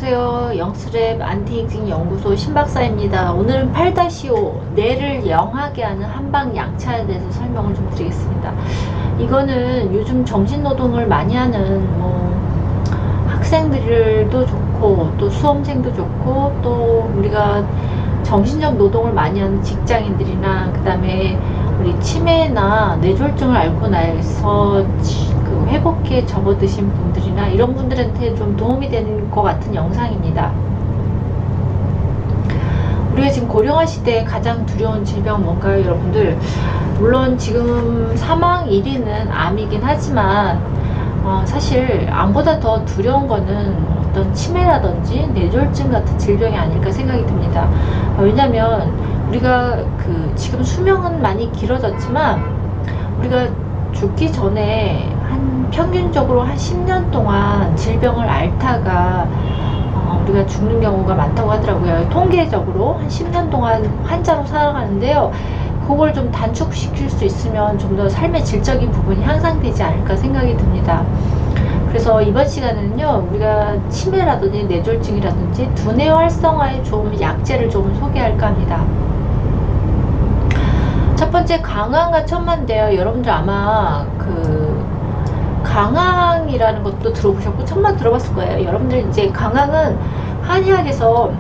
안녕하세요. 영스랩 안티에이징 연구소 신박사입니다. 오늘은 8-5 뇌를 영하게 하는 한방 약차에 대해서 설명을 좀 드리겠습니다. 이거는 요즘 정신노동을 많이 하는 학생들도 좋고 또 수험생도 좋고 또 우리가 정신적 노동을 많이 하는 직장인들이나 그 다음에 우리 치매나 뇌졸중을 앓고 나서 그 회복기에 접어드신 분들이나 이런 분들한테 좀 도움이 되는 것 같은 영상입니다. 우리가 지금 고령화 시대에 가장 두려운 질병 뭔가요, 여러분들? 물론 지금 사망 1위는 암이긴 하지만 사실 암보다 더 두려운 거는 어떤 치매라든지 뇌졸중 같은 질병이 아닐까 생각이 듭니다. 왜냐면 우리가 지금 수명은 많이 길어졌지만 우리가 죽기 전에 한 평균적으로 한 10년 동안 질병을 앓다가 우리가 죽는 경우가 많다고 하더라고요. 통계적으로 한 10년 동안 환자로 살아가는데요. 그걸 좀 단축시킬 수 있으면 좀 더 삶의 질적인 부분이 향상되지 않을까 생각이 듭니다. 그래서 이번 시간에는요, 우리가 치매라든지 뇌졸중이라든지 두뇌 활성화에 좋은 약재를 좀 소개할까 합니다. 첫 번째, 강황과 천마인데요. 여러분들 아마 강황이라는 것도 들어보셨고 천마 들어봤을 거예요. 여러분들 이제 강황은 한의학에서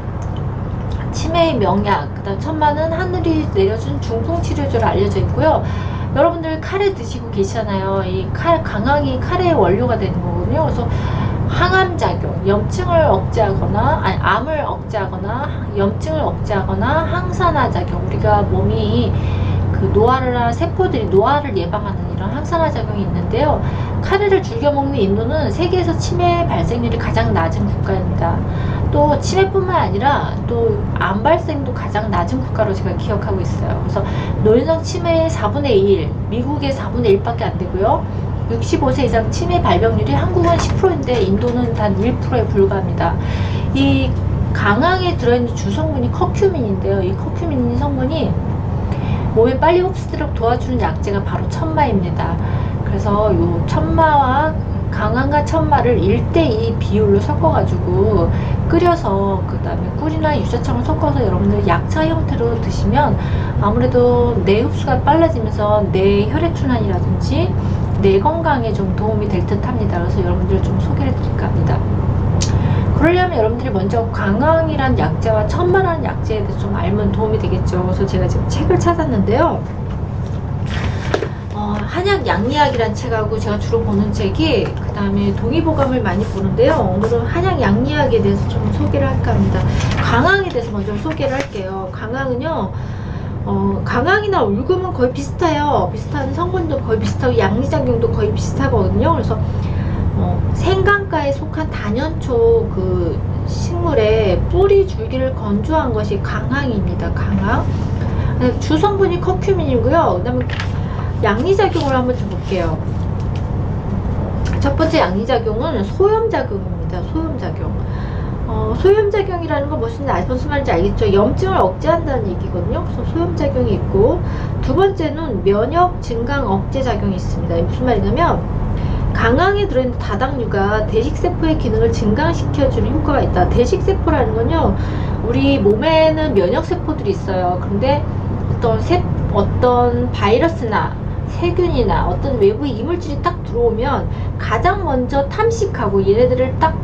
치매의 명약, 그 다음 천마는 하늘이 내려준 중풍치료제로 알려져 있고요. 여러분들 카레 드시고 계시잖아요. 이 강황이 카레의 원료가 되는 거거든요. 그래서 항암작용, 염증을 억제하거나 암을 억제하거나 염증을 억제하거나 항산화작용, 우리가 몸이 노화나 세포들이 노화를 예방하는 이런 항산화작용이 있는데요. 카레를 즐겨 먹는 인도는 세계에서 치매 발생률이 가장 낮은 국가입니다. 또 치매뿐만 아니라 또 암 발생도 가장 낮은 국가로 제가 기억하고 있어요. 그래서 노인성 치매의 4분의 1, 미국의 4분의 1밖에 안 되고요. 65세 이상 치매 발병률이 한국은 10%인데 인도는 단 1%에 불과합니다. 이 강황에 들어있는 주성분이 커큐민인데요. 이 커큐민 성분이 몸에 빨리 흡수되도록 도와주는 약재가 바로 천마입니다. 그래서 이 천마와 강황과 천마를 1:2 비율로 섞어가지고 끓여서 그 다음에 꿀이나 유자청을 섞어서 여러분들 약차 형태로 드시면 아무래도 뇌 흡수가 빨라지면서 뇌 혈액순환이라든지 뇌 건강에 좀 도움이 될 듯 합니다. 그래서 여러분들 좀 소개를 드릴까 합니다. 그러려면 여러분들이 먼저 강황이란 약재와 천마라는 약재에 대해서 좀 알면 도움이 되겠죠. 그래서 제가 지금 책을 찾았는데요. 한약 양리학이란 책하고 제가 주로 보는 책이 그 다음에 동의보감을 많이 보는데요. 오늘은 한약 양리학에 대해서 좀 소개를 할까 합니다. 강황에 대해서 먼저 소개를 할게요. 강황은요, 강황이나 울금은 거의 비슷해요. 비슷한 성분도 거의 비슷하고 양리작용도 거의 비슷하거든요. 그래서 생강과에 속한 단연초 그 식물의 뿌리 줄기를 건조한 것이 강황입니다. 강황. 주성분이 커큐민이고요. 그 다음에 양리작용을 한번 좀 볼게요. 첫 번째 양리작용은 소염작용입니다. 소염작용. 소염작용이라는 건 무슨 말인지 알겠죠? 염증을 억제한다는 얘기거든요. 그래서 소염작용이 있고, 두 번째는 면역 증강 억제 작용이 있습니다. 무슨 말이냐면 강황에 들어있는 다당류가 대식세포의 기능을 증강시켜주는 효과가 있다. 대식세포라는 건요, 우리 몸에는 면역세포들이 있어요. 그런데 어떤 바이러스나 세균이나 어떤 외부 이물질이 딱 들어오면 가장 먼저 탐식하고 얘네들을 딱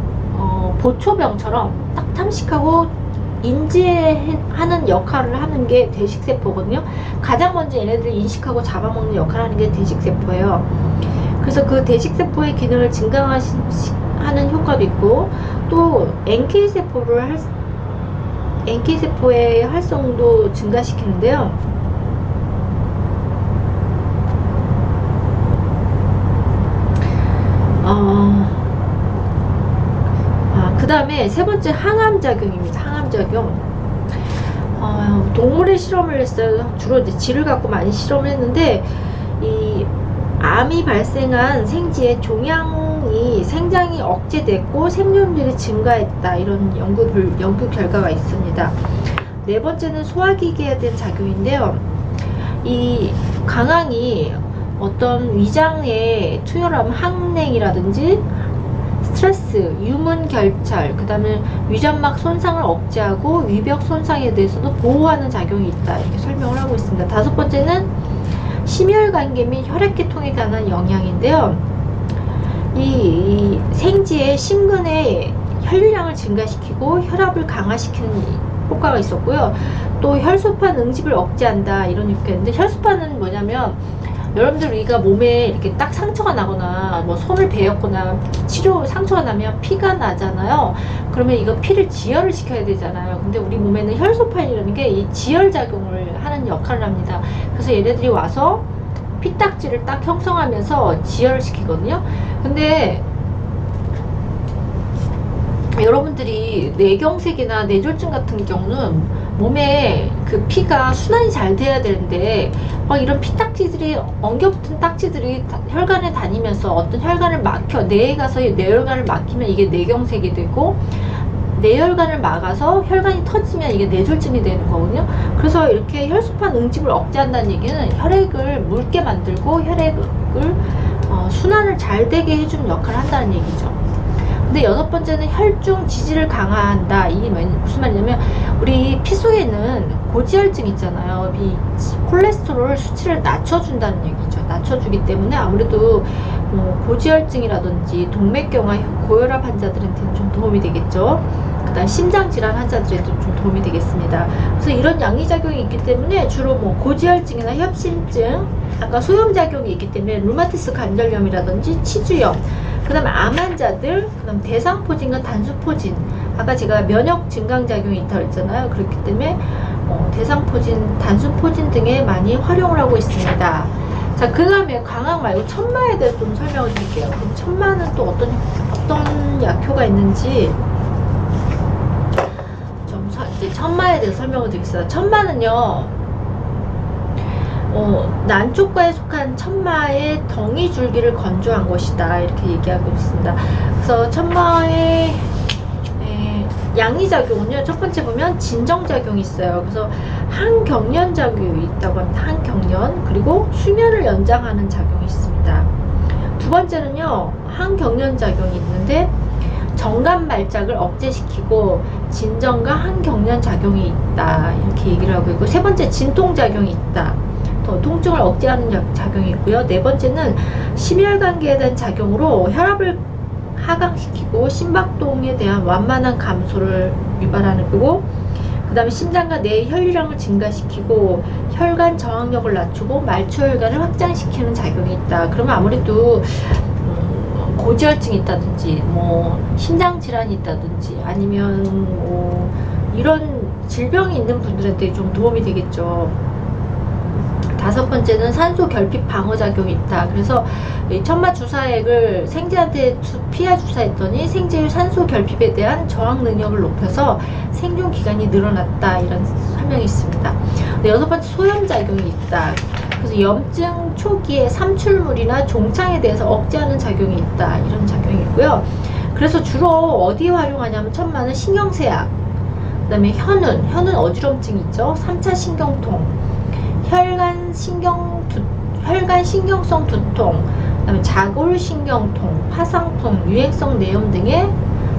보초병처럼 딱 탐식하고 인지하는 역할을 하는 게 대식세포거든요. 가장 먼저 얘네들을 인식하고 잡아먹는 역할을 하는 게 대식세포예요. 그래서 그 대식세포의 기능을 증강하는 효과도 있고, 또 NK세포의 활성도 증가시키는데요. 그 다음에 세 번째 항암작용입니다. 항암작용. 동물의 실험을 했어요. 주로 이제 쥐를 갖고 많이 실험을 했는데, 이 암이 발생한 생쥐의 종양이 생장이 억제됐고 생존율이 증가했다. 이런 연구 결과가 있습니다. 네 번째는 소화기계에 대한 작용인데요. 이 강황이 어떤 위장에 투여하면 항냉이라든지 스트레스, 유문 결절, 그 다음에 위점막 손상을 억제하고 위벽 손상에 대해서도 보호하는 작용이 있다. 이렇게 설명을 하고 있습니다. 다섯 번째는 심혈관계 및 혈액계통에 관한 영향인데요. 이 생지의 심근의 혈류량을 증가시키고 혈압을 강화시키는 효과가 있었고요. 또 혈소판 응집을 억제한다 이런 효과가 있는데, 혈소판은 뭐냐면 여러분들 우리가 몸에 이렇게 딱 상처가 나거나 뭐 손을 베었거나 치료 상처가 나면 피가 나잖아요. 그러면 이거 피를 지혈을 시켜야 되잖아요. 근데 우리 몸에는 혈소판이라는 게 이 지혈 작용을 하는 역할을 합니다. 그래서 얘네들이 와서 피딱지를 딱 형성하면서 지혈을 시키거든요. 근데 여러분들이 뇌경색이나 뇌졸중 같은 경우는 몸에 그 피가 순환이 잘 돼야 되는데 이런 피딱지들이 엉겨붙은 딱지들이 혈관에 다니면서 어떤 혈관을 막혀, 뇌에 가서 뇌혈관을 막히면 이게 뇌경색이 되고, 뇌혈관을 막아서 혈관이 터지면 이게 뇌졸중이 되는 거거든요. 그래서 이렇게 혈소판 응집을 억제한다는 얘기는 혈액을 묽게 만들고 혈액을 순환을 잘 되게 해주는 역할을 한다는 얘기죠. 근데 여섯 번째는 혈중 지지를 강화한다. 이게 무슨 말이냐면 우리 피 속에는 고지혈증 있잖아요. 이 콜레스테롤 수치를 낮춰준다는 얘기죠. 낮춰주기 때문에 아무래도 고지혈증이라든지 동맥경화, 고혈압 환자들한테는 좀 도움이 되겠죠. 그 다음 심장질환 환자들에도 좀 도움이 되겠습니다. 그래서 이런 양리작용이 있기 때문에 주로 고지혈증이나 협심증, 아까 소염작용이 있기 때문에 루마티스 관절염이라든지 치주염, 그 다음에 암 환자들, 그 다음 대상포진과 단수포진, 아까 제가 면역 증강작용이 있다고 했잖아요. 그렇기 때문에 대상포진, 단수포진 등에 많이 활용을 하고 있습니다. 자, 그 다음에 강황 말고 천마에 대해서 좀 설명을 드릴게요. 그럼 천마는 또 어떤 약효가 있는지 좀 이제 천마에 대해서 설명을 드리겠습니다. 천마는요, 난초과에 속한 천마의 덩이 줄기를 건조한 것이다 이렇게 얘기하고 있습니다. 그래서 천마의 양리작용은요, 첫 번째 보면 진정작용이 있어요. 그래서 항경련작용이 있다고 합니다. 항경련, 그리고 수면을 연장하는 작용이 있습니다. 두 번째는요, 항경련작용이 있는데 정간 발작을 억제시키고 진정과 항경련 작용이 있다 이렇게 얘기를 하고 있고, 세 번째 진통작용이 있다. 더 통증을 억제하는 작용이 있고요. 네 번째는 심혈관계에 대한 작용으로 혈압을 하강시키고 심박동에 대한 완만한 감소를 유발하는 거고, 그 다음에 심장과 뇌의 혈류량을 증가시키고 혈관 저항력을 낮추고 말초혈관을 확장시키는 작용이 있다. 그러면 아무래도 고지혈증이 있다든지 심장질환이 있다든지 아니면 이런 질병이 있는 분들한테 좀 도움이 되겠죠. 다섯 번째는 산소 결핍 방어 작용이 있다. 그래서 이 천마 주사액을 생쥐한테 피하 주사했더니 생쥐의 산소 결핍에 대한 저항 능력을 높여서 생존 기간이 늘어났다 이런 설명이 있습니다. 여섯 번째 소염 작용이 있다. 그래서 염증 초기에 삼출물이나 종창에 대해서 억제하는 작용이 있다 이런 작용이 있고요. 그래서 주로 어디에 활용하냐면 천마는 신경쇠약, 그 다음에 현운 어지럼증 있죠. 3차 신경통, 혈관 신경성 두통, 그다음에 자골신경통, 화상통, 유행성 뇌염 등에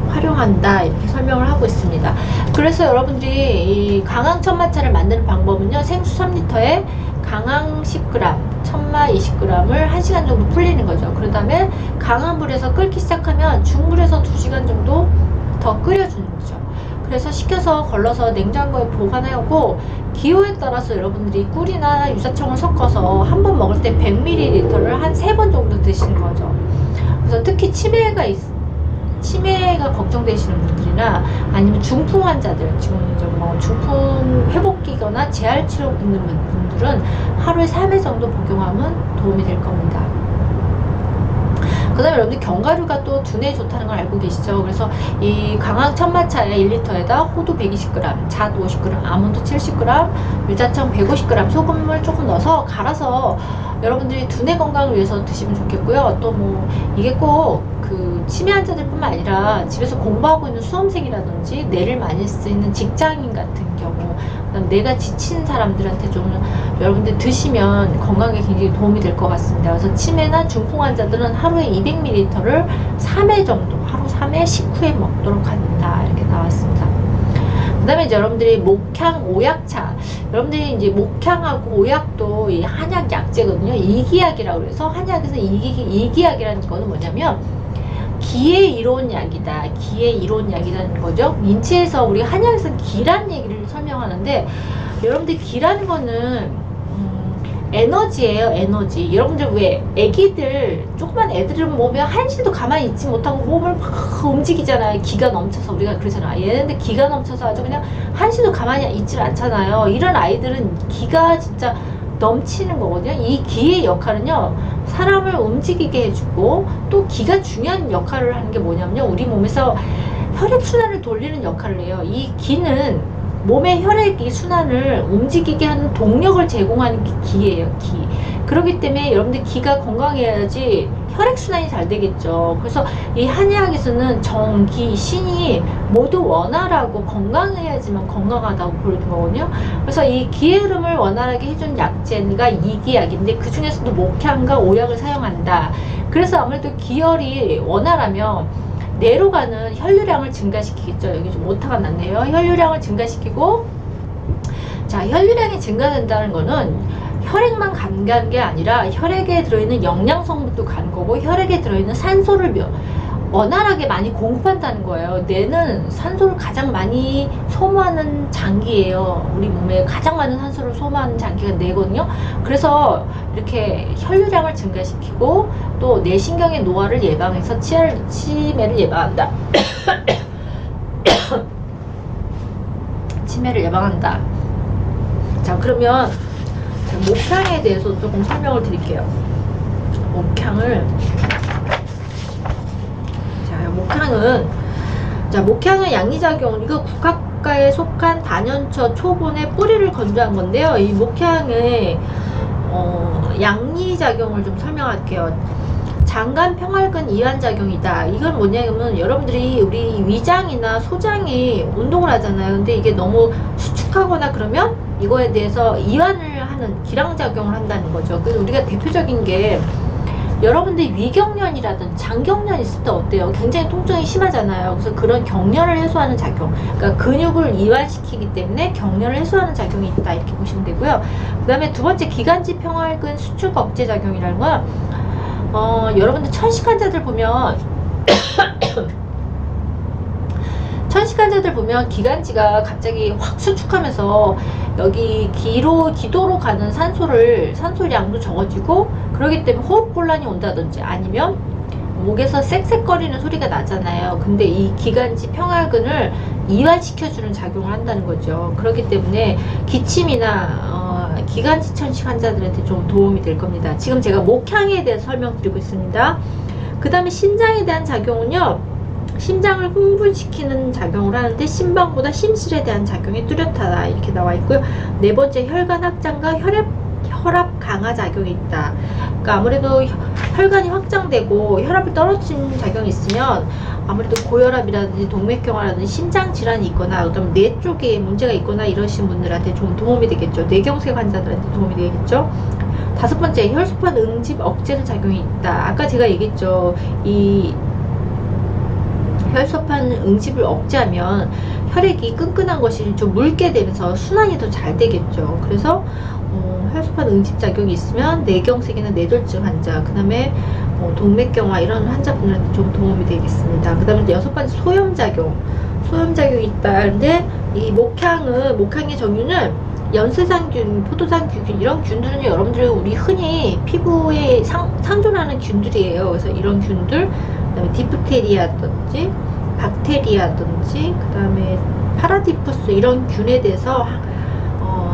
활용한다 이렇게 설명을 하고 있습니다. 그래서 여러분들이 이 강황 천마차를 만드는 방법은요, 생수 3리터에 강황 10g, 천마 20g을 1시간 정도 불리는 거죠. 그 다음에 강한 불에서 끓기 시작하면 중불에서 2시간 정도 더 끓여주는 거죠. 그래서 식혀서 걸러서 냉장고에 보관하고, 기호에 따라서 여러분들이 꿀이나 유자청을 섞어서 한 번 먹을 때 100ml를 한 3번 정도 드시는 거죠. 그래서 특히 치매가 걱정되시는 분들이나 아니면 중풍 환자들, 지금 중풍 회복기거나 재활치료 있는 분들은 하루에 3회 정도 복용하면 도움이 될 겁니다. 그 다음에 여러분들 견과류가 또 두뇌에 좋다는 걸 알고 계시죠? 그래서 이 강황 천마차에 1리터에다 호두 120g, 잣 50g, 아몬드 70g, 유자청 150g, 소금을 조금 넣어서 갈아서 여러분들이 두뇌 건강을 위해서 드시면 좋겠고요. 또 이게 꼭 그 치매 환자들뿐만 아니라 집에서 공부하고 있는 수험생이라든지 뇌를 많이 쓰이는 직장인 같은 경우, 그다음 뇌가 지친 사람들한테 좀 여러분들 드시면 건강에 굉장히 도움이 될 것 같습니다. 그래서 치매나 중풍 환자들은 하루에 200ml를 3회 정도, 하루 3회, 식후에 먹도록 한다. 이렇게 나왔습니다. 그 다음에 이제 여러분들이 목향, 오약차. 여러분들이 이제 목향하고 오약도 이 한약 약재거든요. 이기약이라고 그래서 한약에서 이기약이라는 거는 뭐냐면 기의 이로운 약이다. 기의 이로운 약이라는 거죠. 인체에서 우리 한약에서 기란 얘기를 설명하는데, 여러분들 기라는 거는 에너지예요. 에너지. 여러분들 왜 애기들, 조그만 애들은 보면 한시도 가만히 있지 못하고 몸을 막 움직이잖아요. 기가 넘쳐서. 우리가 그러잖아요. 얘네들 기가 넘쳐서 아주 그냥 한시도 가만히 있질 않잖아요. 이런 아이들은 기가 진짜 넘치는 거거든요. 이 기의 역할은요, 사람을 움직이게 해주고, 또 기가 중요한 역할을 하는 게 뭐냐면요, 우리 몸에서 혈액순환을 돌리는 역할을 해요. 이 기는 몸의 혈액이 순환을 움직이게 하는 동력을 제공하는 게 기예요. 기. 그렇기 때문에 여러분들 기가 건강해야지 혈액순환이 잘 되겠죠. 그래서 이 한의학에서는 정, 기, 신이 모두 원활하고 건강해야지만 건강하다고 보는 거거든요. 그래서 이 기의 흐름을 원활하게 해주는 약재가 이기약인데, 그 중에서도 목향과 오약을 사용한다. 그래서 아무래도 기혈이 원활하면 뇌로 가는 혈류량을 증가시키겠죠. 여기 좀 오타가 났네요. 혈류량을 증가시키고, 자, 혈류량이 증가된다는 거는 혈액만 가는 게 아니라 혈액에 들어있는 영양성분도 가는 거고, 혈액에 들어있는 산소를 원활하게 많이 공급한다는 거예요. 뇌는 산소를 가장 많이 소모하는 장기예요. 우리 몸에 가장 많은 산소를 소모하는 장기가 뇌거든요. 그래서 이렇게 혈류량을 증가시키고, 또 뇌신경의 노화를 예방해서 치매를 예방한다. 치매를 예방한다. 자, 그러면 목향에 대해서 조금 설명을 드릴게요. 목향은 양리작용, 이거 국화과에 속한 단연처 초본의 뿌리를 건조한 건데요. 이 목향의 양리작용을 좀 설명할게요. 장간 평활근 이완작용이다. 이건 뭐냐면, 여러분들이 우리 위장이나 소장이 운동을 하잖아요. 근데 이게 너무 수축하거나 그러면 이거에 대해서 이완을 하는 기량작용을 한다는 거죠. 그래서 우리가 대표적인 게, 여러분들이 위경련이라든 장경련 있을 때 어때요? 굉장히 통증이 심하잖아요. 그래서 그런 경련을 해소하는 작용, 그러니까 근육을 이완시키기 때문에 경련을 해소하는 작용이 있다, 이렇게 보시면 되고요. 그 다음에 두 번째, 기관지 평활근 수축 억제 작용이라는 건, 여러분들 천식 환자들 보면 기관지가 갑자기 확 수축하면서 여기 기도로 가는 산소량도 적어지고, 그러기 때문에 호흡곤란이 온다든지, 아니면 목에서 쌕쌕거리는 소리가 나잖아요. 근데 이 기관지 평활근을 이완시켜주는 작용을 한다는 거죠. 그렇기 때문에 기침이나 기관지 천식 환자들한테 좀 도움이 될 겁니다. 지금 제가 목향에 대해서 설명드리고 있습니다. 그 다음에 신장에 대한 작용은요, 심장을 흥분시키는 작용을 하는데, 심방보다 심실에 대한 작용이 뚜렷하다, 이렇게 나와 있고요. 네 번째, 혈관 확장과 혈압 강화 작용이 있다. 그러니까 아무래도 혈관이 확장되고 혈압이 떨어지는 작용이 있으면, 아무래도 고혈압이라든지 동맥경화라든지 심장 질환이 있거나, 그다음 뇌 쪽에 문제가 있거나 이러신 분들한테 좀 도움이 되겠죠. 뇌경색 환자들한테 도움이 되겠죠. 다섯 번째, 혈소판 응집 억제는 작용이 있다. 아까 제가 얘기했죠. 이 혈소판 응집을 억제하면 혈액이 끈끈한 것이 좀 묽게 되면서 순환이 더 잘 되겠죠. 그래서 혈소판 응집 작용이 있으면 뇌경색이나 뇌졸중 환자, 그 다음에 동맥경화 이런 환자분들한테 좀 도움이 되겠습니다. 그 다음에 여섯 번째, 소염작용이 있다는데, 이 목향의 정유는 연쇄상균, 포도상균, 이런 균들은 여러분들 우리 흔히 피부에 상존하는 균들이에요. 그래서 이런 균들, 그 다음에 디프테리아든지 박테리아든지, 그 다음에 파라디푸스, 이런 균에 대해서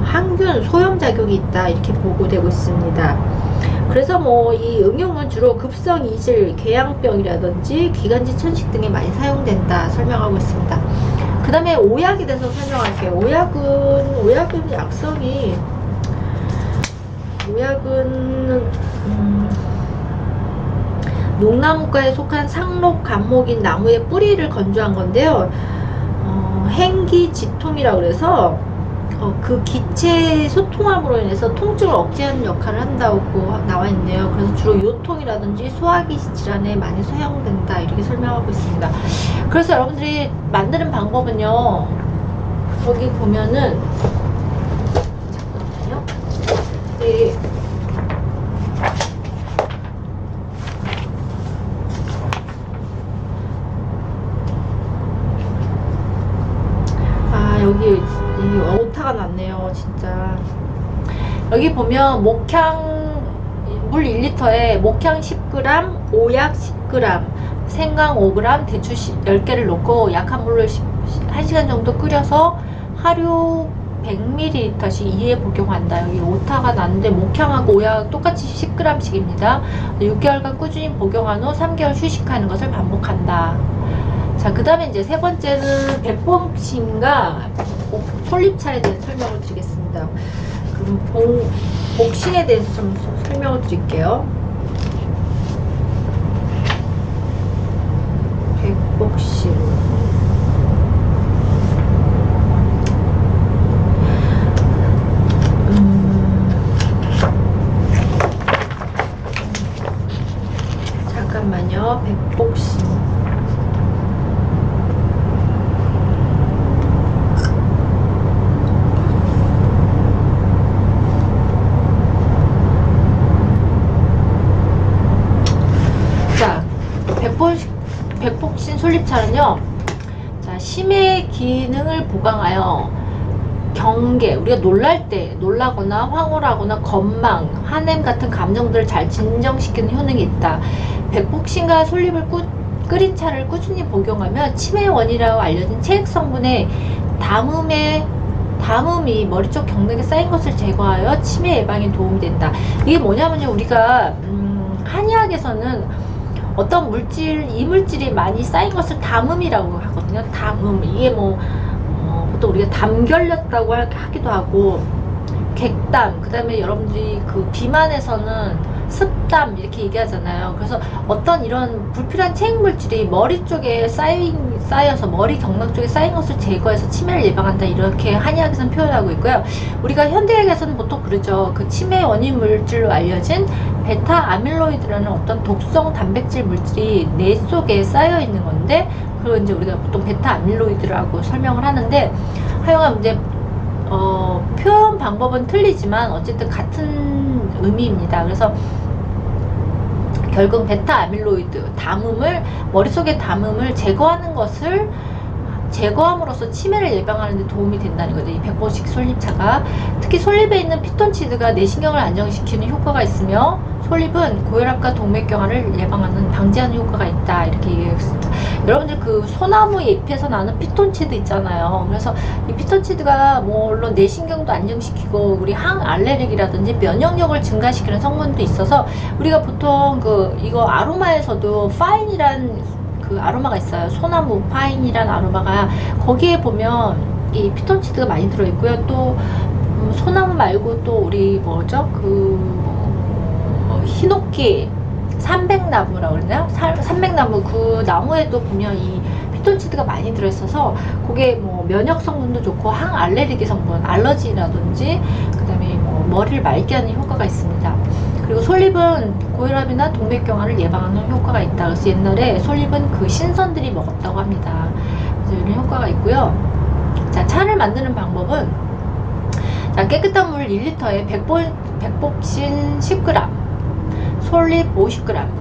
항균 소염작용이 있다, 이렇게 보고되고 있습니다. 그래서 이 응용은 주로 급성 이질, 궤양병이라든지 기관지 천식 등에 많이 사용된다, 설명하고 있습니다. 그 다음에 오약에 대해서 설명할게요. 오약은 약성이, 농나무과에 속한 상록 감목인 나무의 뿌리를 건조한 건데요. 행기지통이라고 그래서 그 기체 소통함으로 인해서 통증을 억제하는 역할을 한다고 나와 있네요. 그래서 주로 요통이라든지 소화기 질환에 많이 사용된다 이렇게 설명하고 있습니다. 그래서 여러분들이 만드는 방법은요, 여기 보면은 잠깐만요. 네. 여기 오타가 났네요 진짜. 여기 보면 목향 물 1리터에 목향 10g, 오약 10g, 생강 5g, 대추 10개를 넣고 약한 물로 1시간 정도 끓여서 하루 100ml씩 2회 복용한다. 여기 오타가 났는데 목향하고 오약 똑같이 10g씩입니다. 6개월간 꾸준히 복용한 후 3개월 휴식하는 것을 반복한다. 자, 그 다음에 이제 세 번째는 백복신과 솔잎차에 대한 설명을 드리겠습니다. 그럼 복신에 대해서 좀 설명을 드릴게요. 백복신. 잠깐만요. 백복신. 백복신 솔잎차는요, 자, 심의 기능을 보강하여 경계, 우리가 놀라거나 황홀하거나 건망, 화냄 같은 감정들을 잘 진정시키는 효능이 있다. 백복신과 솔잎을 끓인 차를 꾸준히 복용하면 치매 원인이라고 알려진 체액 성분의 담음이 머리 쪽 경락에 쌓인 것을 제거하여 치매 예방에 도움이 된다. 이게 뭐냐면요, 우리가 한의학에서는 어떤 이물질이 많이 쌓인 것을 담음이라고 하거든요. 담음. 이게 보통 우리가 담결렸다고 하기도 하고, 객담, 그 다음에 여러분들이 그 비만에서는 습담 이렇게 얘기하잖아요. 그래서 어떤 이런 불필요한 체액물질이 머리 쪽에 쌓여서 머리 경락 쪽에 쌓인 것을 제거해서 치매를 예방한다, 이렇게 한의학에서는 표현하고 있고요. 우리가 현대학에서는 보통 그러죠. 그 치매 원인 물질로 알려진 베타 아밀로이드라는 어떤 독성 단백질 물질이 뇌 속에 쌓여 있는 건데, 그리고 이제 우리가 보통 베타 아밀로이드라고 설명을 하는데, 하여간 이제 표현 방법은 틀리지만 어쨌든 같은 의미입니다. 그래서 결국 베타 아밀로이드, 머릿속의 담음을 제거함으로써 치매를 예방하는 데 도움이 된다는 거죠. 이 백복신 솔잎차가. 특히 솔잎에 있는 피톤치드가 뇌신경을 안정시키는 효과가 있으며, 솔잎은 고혈압과 동맥경화를 방지하는 효과가 있다, 이렇게 얘기했습니다. 여러분들 그 소나무 잎에서 나는 피톤치드 있잖아요. 그래서 이 피톤치드가 물론 뇌신경도 안정시키고 우리 항알레르기라든지 면역력을 증가시키는 성분도 있어서, 우리가 보통 이거 아로마에서도 파인이란 그 아로마가 있어요. 소나무 파인이란 아로마가, 거기에 보면 이 피톤치드가 많이 들어있고요. 또 소나무 말고 또 우리 히노키, 삼백나무라고 그러나요? 삼백나무, 그 나무에도 보면 이 피톤치드가 많이 들어있어서 그게 면역 성분도 좋고 항알레르기 성분, 알러지라든지 그 다음에 머리를 맑게 하는 효과가 있습니다. 그리고 솔잎은 고혈압이나 동맥경화를 예방하는 효과가 있다. 그래서 옛날에 솔잎은 그 신선들이 먹었다고 합니다. 그래서 이런 효과가 있고요. 자, 차를 만드는 방법은, 자, 깨끗한 물 1리터에 백복신 10g, 솔잎 50g,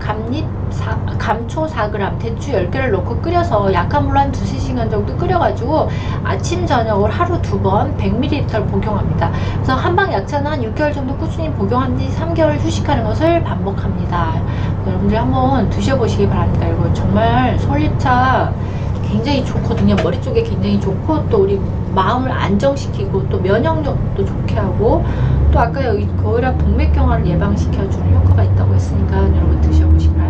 감초 4g, 대추 10개를 넣고 끓여서 약한 물로 한 2-3시간 정도 끓여가지고 아침 저녁을 하루 2번 100ml를 복용합니다. 그래서 한방 약차는 한 6개월 정도 꾸준히 복용한 뒤 3개월 휴식하는 것을 반복합니다. 여러분들 한번 드셔보시기 바랍니다. 이거 정말 솔잎차 굉장히 좋거든요. 머리 쪽에 굉장히 좋고, 또 우리 마음을 안정시키고, 또 면역력도 좋게 하고, 또 아까 여기 고혈압 동맥경화를 예방시켜주는 효과가 있다고 했으니까 여러분 드셔보시기 바랍니다.